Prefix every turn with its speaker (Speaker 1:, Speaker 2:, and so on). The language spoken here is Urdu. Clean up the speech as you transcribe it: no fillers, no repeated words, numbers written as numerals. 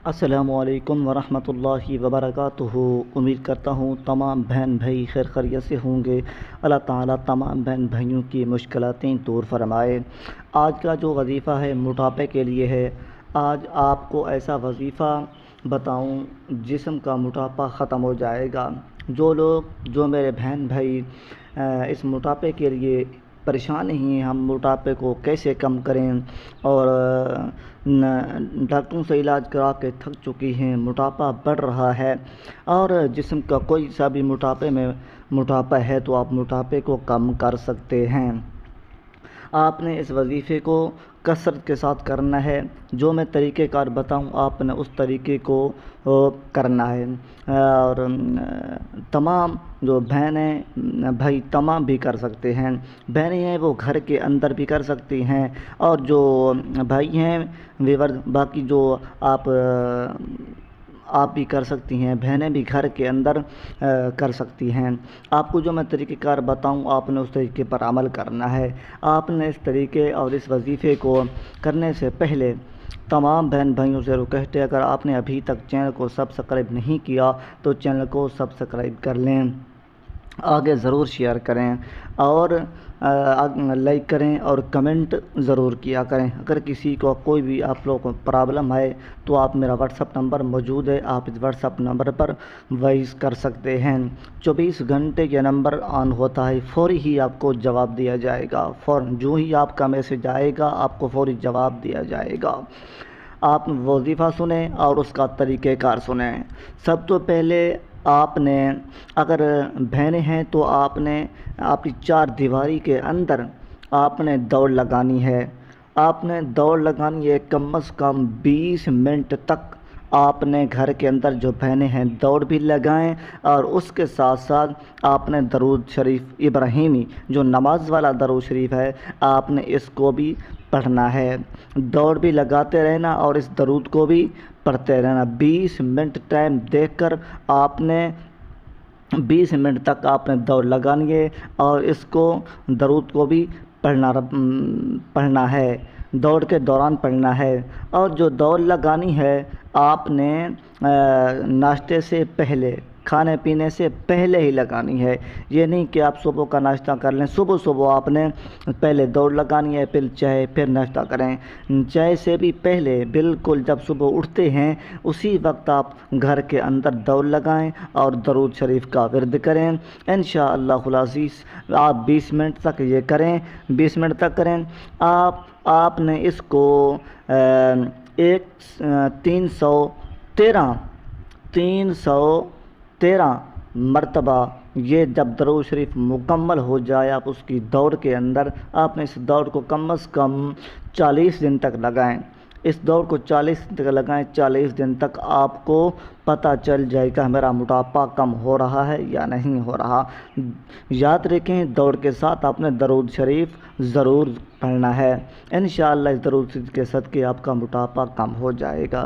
Speaker 1: السلام علیکم ورحمۃ اللہ وبرکاتہ۔ امید کرتا ہوں تمام بہن بھائی خیر خیریت سے ہوں گے۔ اللہ تعالیٰ تمام بہن بھائیوں کی مشکلاتیں دور فرمائے۔ آج کا جو وظیفہ ہے موٹاپے کے لیے ہے۔ آج آپ کو ایسا وظیفہ بتاؤں جسم کا موٹاپا ختم ہو جائے گا۔ جو میرے بہن بھائی اس موٹاپے کے لیے پریشان ہیں، ہم موٹاپے کو کیسے کم کریں، اور ڈاکٹروں سے علاج کرا کے تھک چکی ہیں، موٹاپا بڑھ رہا ہے، اور جسم کا کوئی سا بھی موٹاپا ہے تو آپ موٹاپے کو کم کر سکتے ہیں۔ آپ نے اس وظیفے کو کثرت کے ساتھ کرنا ہے۔ جو میں طریقہ کار بتاؤں آپ نے اس طریقے کو کرنا ہے، اور تمام جو بہنیں بھائی تمام بھی کر سکتے ہیں۔ بہنیں ہیں وہ گھر کے اندر بھی کر سکتی ہیں، اور جو بھائی ہیں باقی جو آپ بھی کر سکتی ہیں، بہنیں بھی گھر کے اندر کر سکتی ہیں۔ آپ کو جو میں طریقہ کار بتاؤں آپ نے اس طریقے پر عمل کرنا ہے۔ آپ نے اس طریقے اور اس وظیفے کو کرنے سے پہلے تمام بہن بھائیوں سے رکویسٹ ہے، اگر آپ نے ابھی تک چینل کو سبسکرائب نہیں کیا تو چینل کو سبسکرائب کر لیں، آگے ضرور شیئر کریں، اور لائک کریں اور کمنٹ ضرور کیا کریں۔ اگر کسی کو کوئی بھی آپ لوگوں کو پرابلم ہے تو آپ میرا واٹس اپ نمبر موجود ہے، آپ اس واٹس اپ نمبر پر وائس کر سکتے ہیں۔ 24 گھنٹے یہ نمبر آن ہوتا ہے، فوری ہی آپ کو جواب دیا جائے گا۔ جو ہی آپ کا میسج آئے گا آپ کو فوری جواب دیا جائے گا۔ آپ وظیفہ سنیں اور اس کا طریقہ کار سنیں۔ سب تو پہلے آپ نے اگر بہنیں ہیں تو آپ نے آپ کی چار دیواری کے اندر آپ نے دوڑ لگانی ہے۔ آپ نے دوڑ لگانی ہے کم از کم 20 منٹ تک۔ آپ نے گھر کے اندر جو بہنیں ہیں دوڑ بھی لگائیں، اور اس کے ساتھ ساتھ آپ نے درود شریف ابراہیمی جو نماز والا درود شریف ہے آپ نے اس کو بھی پڑھنا ہے۔ دوڑ بھی لگاتے رہنا اور اس درود کو بھی پڑھتے رہنا۔ 20 منٹ ٹائم دیکھ کر آپ نے 20 منٹ تک آپ نے دوڑ لگانی ہے، اور اس کو درود کو بھی پڑھنا ہے، دوڑ کے دوران پڑھنا ہے۔ اور جو دوڑ لگانی ہے آپ نے ناشتے سے پہلے، کھانے پینے سے پہلے ہی لگانی ہے۔ یہ نہیں کہ آپ صبح کا ناشتہ کر لیں، صبح آپ نے پہلے دوڑ لگانی ہے، پھر چائے، پھر ناشتہ کریں۔ چائے سے بھی پہلے بالکل جب صبح اٹھتے ہیں اسی وقت آپ گھر کے اندر دوڑ لگائیں اور درود شریف کا ورد کریں۔ انشاءاللہ العزیز آپ 20 منٹ تک یہ کریں، 20 منٹ تک کریں۔ آپ نے اس کو 313 مرتبہ یہ جب درود شریف مکمل ہو جائے آپ اس کی دوڑ کے اندر، آپ نے اس دوڑ کو کم از کم 40 دن تک لگائیں۔ اس دوڑ کو 40 دن تک لگائیں۔ 40 دن تک آپ کو پتہ چل جائے گا میرا موٹاپا کم ہو رہا ہے یا نہیں ہو رہا۔ یاد رکھیں دوڑ کے ساتھ آپ نے درود شریف ضرور پڑھنا ہے۔ انشاءاللہ اس درود شریف کے صدقے آپ کا موٹاپا کم ہو جائے گا۔